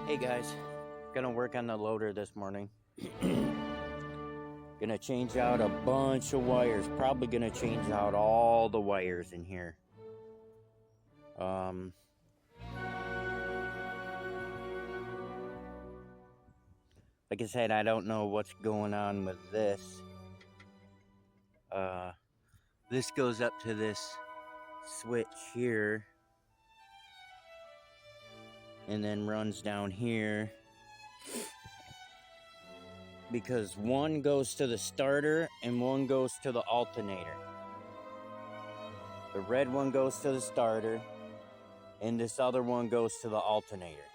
Hey guys, gonna work on the loader this morning. Gonna change out a bunch of wires. Probably gonna change out all the wires in here. Like I said, I don't know what's going on with this. This goes up to this switch here, and then runs down here. Because one goes to the starter and one goes to the alternator. The red one goes to the starter, and this other one goes to the alternator.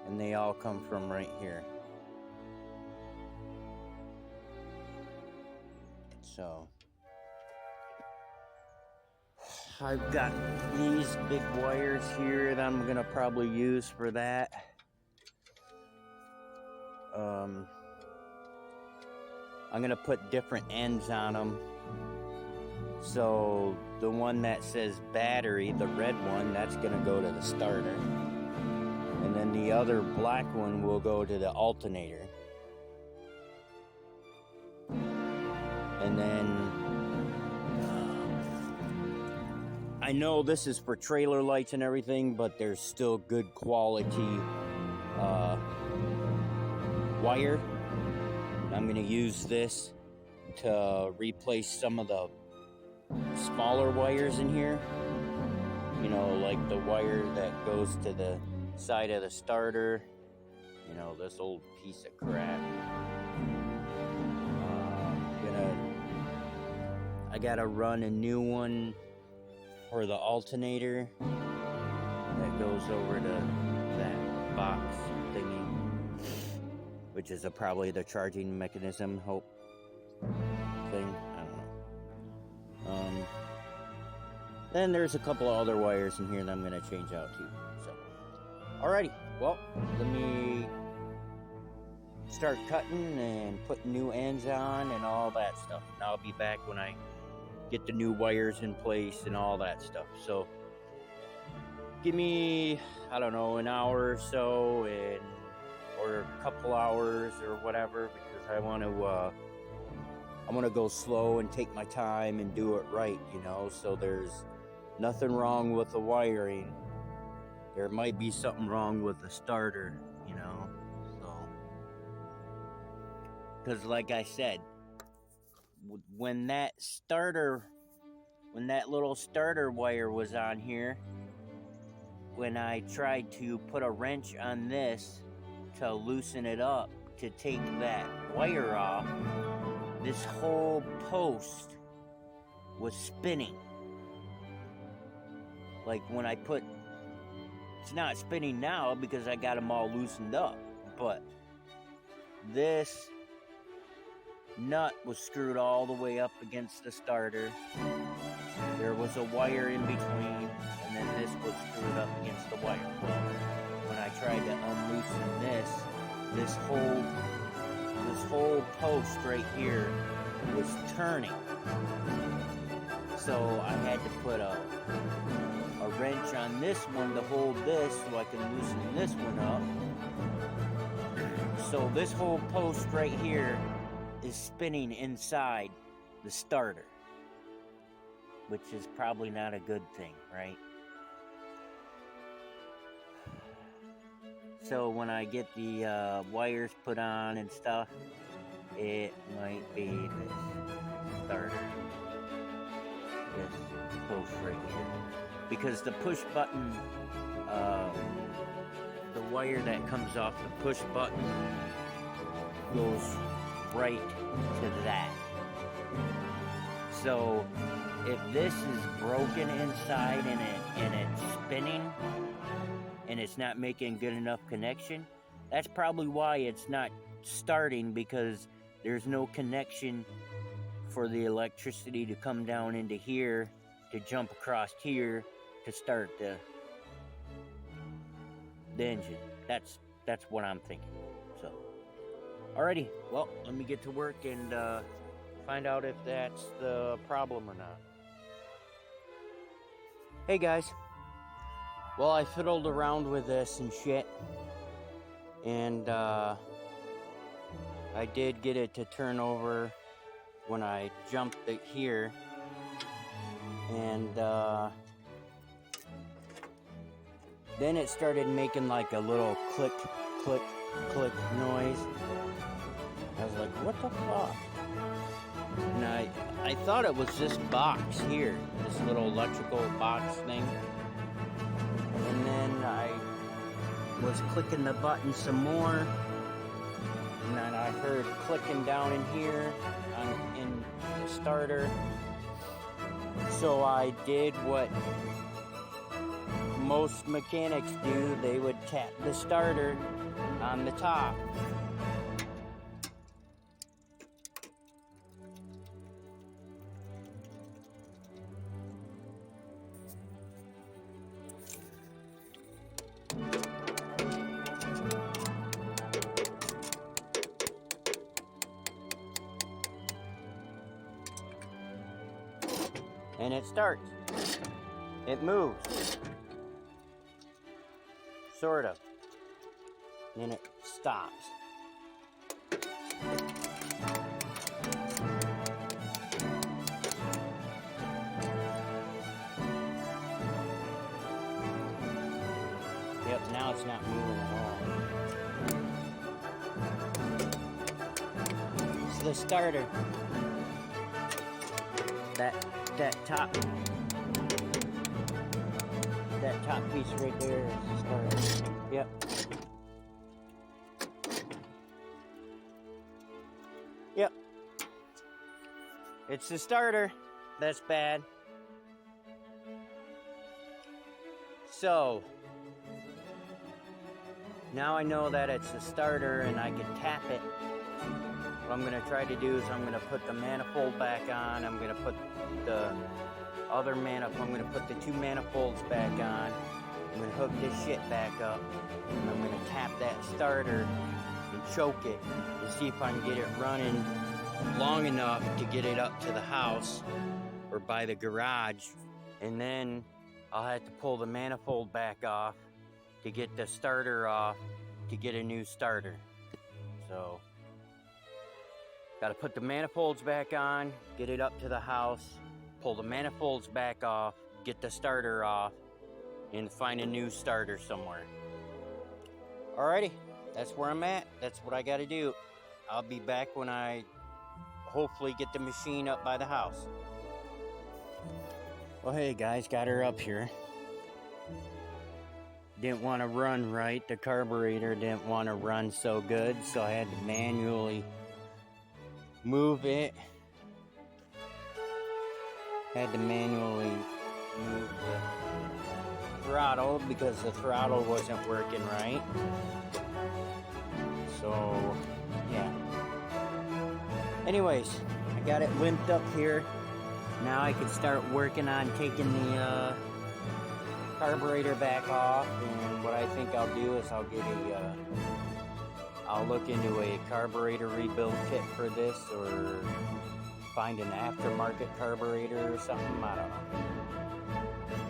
And they all come from right here. So I've got these big wires here that I'm gonna probably use for that. I'm gonna put different ends on them. So the one that says battery, the red one, that's gonna go to the starter. And then the other black one will go to the alternator. And then I know this is for trailer lights and everything, but there's still good quality wire. I'm going to use this to replace some of the smaller wires in here. You know, like the wire that goes to the side of the starter. You know, this old piece of crap. I gotta run a new one for the alternator that goes over to that box thingy, which is probably the charging mechanism thing. I don't know. Then there's a couple of other wires in here that I'm gonna change out too. So, alrighty. Well, let me start cutting and putting new ends on and all that stuff. And I'll be back when I get the new wires in place and all that stuff. So give me, I don't know, an hour or so, or a couple hours or whatever, because I want to go slow and take my time and do it right, you know. So there's nothing wrong with the wiring. There might be something wrong with the starter, you know. So, because like I said, when that little starter wire was on here, when I tried to put a wrench on this to loosen it up to take that wire off, this whole post was spinning. Like when I it's not spinning now because I got them all loosened up, but this nut was screwed all the way up against the starter. There was a wire in between, and then this was screwed up against the wire. Well, when I tried to unloosen this whole post right here was turning. So I had to put a wrench on this one to hold this so I can loosen this one up. So this whole post right here is spinning inside the starter, which is probably not a good thing, right? So when I get the wires put on and stuff, it might be this starter, this post right here, because the push button, the wire that comes off the push button goes right to that. So if this is broken inside and it's spinning and it's not making good enough connection, that's probably why it's not starting, because there's no connection for the electricity to come down into here to jump across here to start the engine. That's what I'm thinking. So alrighty, well, let me get to work and find out if that's the problem or not. Hey guys, Well, I fiddled around with this and shit, and I did get it to turn over when I jumped it here, and then it started making like a little click, click, click noise. I was like, what the fuck? And I thought it was this box here, this little electrical box thing. And then I was clicking the button some more, and then I heard clicking down in here in the starter. So I did what most mechanics do. They would tap the starter on the top. And it starts. It moves. Sort of. And it stops. Yep, now it's not moving at all. It's the starter. That top piece right there is the starter. Yep. Yep. It's the starter. That's bad. So now I know that it's the starter and I can tap it. What I'm going to try to do is I'm going to put the manifold back on. I'm going to put the other manifold. I'm going to put the two manifolds back on. I'm going to hook this shit back up. And I'm going to tap that starter and choke it to see if I can get it running long enough to get it up to the house or by the garage. And then I'll have to pull the manifold back off to get the starter off to get a new starter. So got to put the manifolds back on, get it up to the house, pull the manifolds back off, get the starter off, and find a new starter somewhere. Alrighty, that's where I'm at. That's what I got to do. I'll be back when I hopefully get the machine up by the house. Well, hey guys, got her up here. Didn't want to run right. The carburetor didn't want to run so good, so I had to manually move it. Had to manually move the throttle because the throttle wasn't working right. So, yeah. Anyways, I got it limped up here. Now I can start working on taking the carburetor back off. And what I think I'll do is I'll get I'll look into a carburetor rebuild kit for this, or find an aftermarket carburetor or something, I don't know.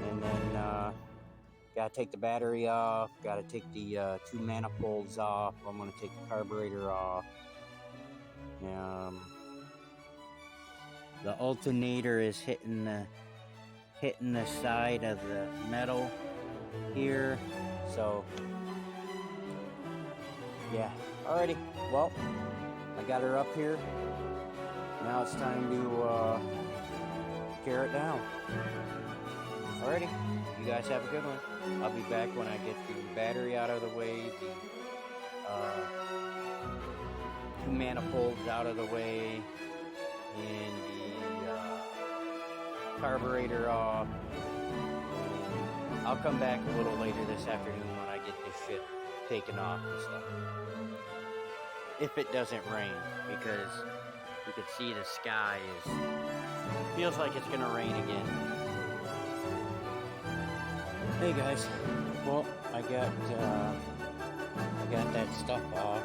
And then gotta take the battery off, gotta take the two manifolds off. I'm gonna take the carburetor off. The alternator is hitting the side of the metal here, so yeah. Alrighty, well, I got her up here. Now it's time to tear it down. Alrighty, you guys have a good one. I'll be back when I get the battery out of the way, the two manifolds out of the way, and the carburetor off. And I'll come back a little later this afternoon when I get this shit taken off and stuff. If it doesn't rain, because you can see the sky feels like it's gonna rain again. Hey guys, well, I got that stuff off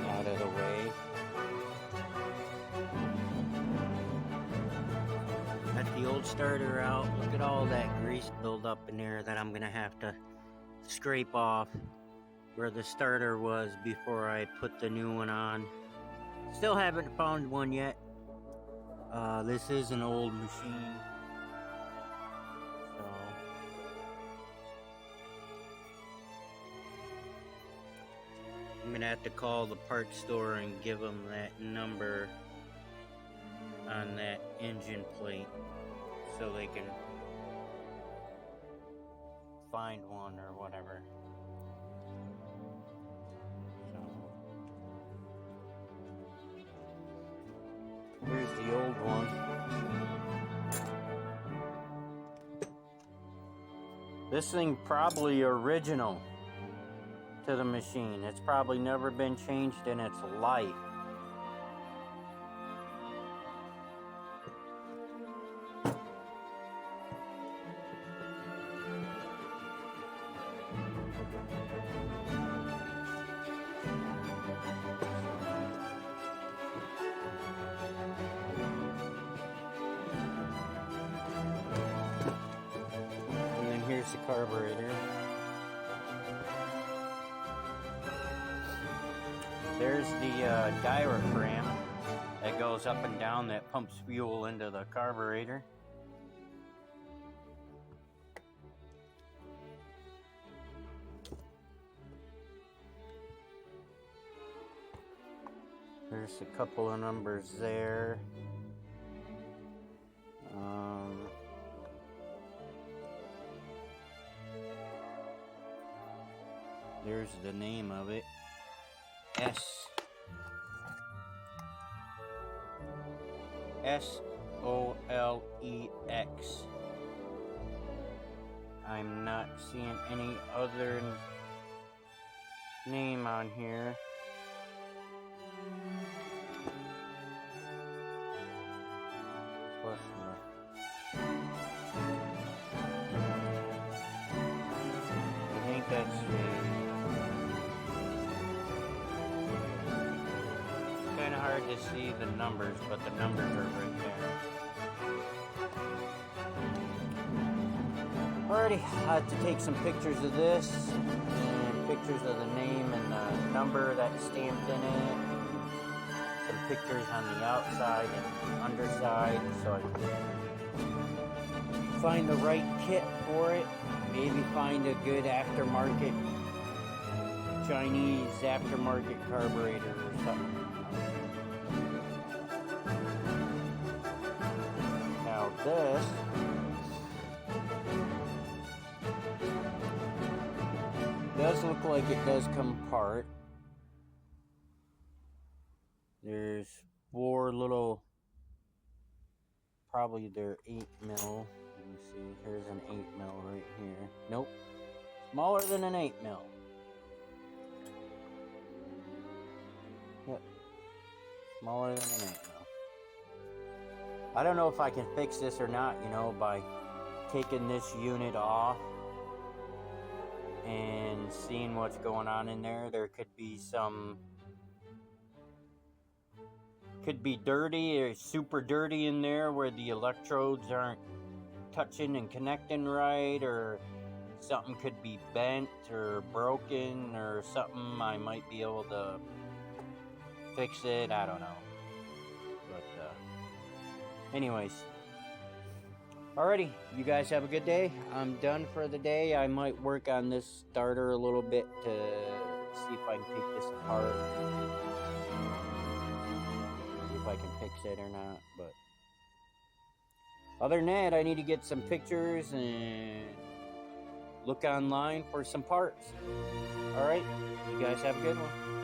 out of the way. Got the old old starter out. Look at all that grease buildup in there that I'm gonna have to scrape off where the starter was before I put the new one on. Still haven't found one yet. This is an old machine. So I'm gonna have to call the parts store and give them that number on that engine plate so they can find one or whatever. So here's the old one. This thing probably original to the machine. It's probably never been changed in its life. Here's the carburetor. There's the diaphragm that goes up and down that pumps fuel into the carburetor. There's a couple of numbers there. There's the name of it. SOLEX. I'm not seeing any other name on here. Plus I think that's kind of hard to see the numbers, but the numbers are right there. Alrighty, I have to take some pictures of this and pictures of the name and the number that's stamped in it. Some pictures on the outside and underside so I can find the right kit for it. Maybe find a good aftermarket, Chinese aftermarket carburetor or something. Now this does look like it does come apart. There's 4 little, probably they're 8 mil. Let me see, here's an 8 mil right here. Nope, smaller than an 8 mil. Yep, smaller than an 8 mil. I don't know if I can fix this or not, you know, by taking this unit off and seeing what's going on in there. There could be some, could be dirty or super dirty in there where the electrodes aren't touching and connecting right, or something could be bent or broken or something. I might be able to fix it, I don't know. But anyways, alrighty, you guys have a good day. I'm done for the day. I might work on this starter a little bit to see if I can take this apart, see if I can fix it or not. But other than that, I need to get some pictures and look online for some parts. Alright, you guys have a good one.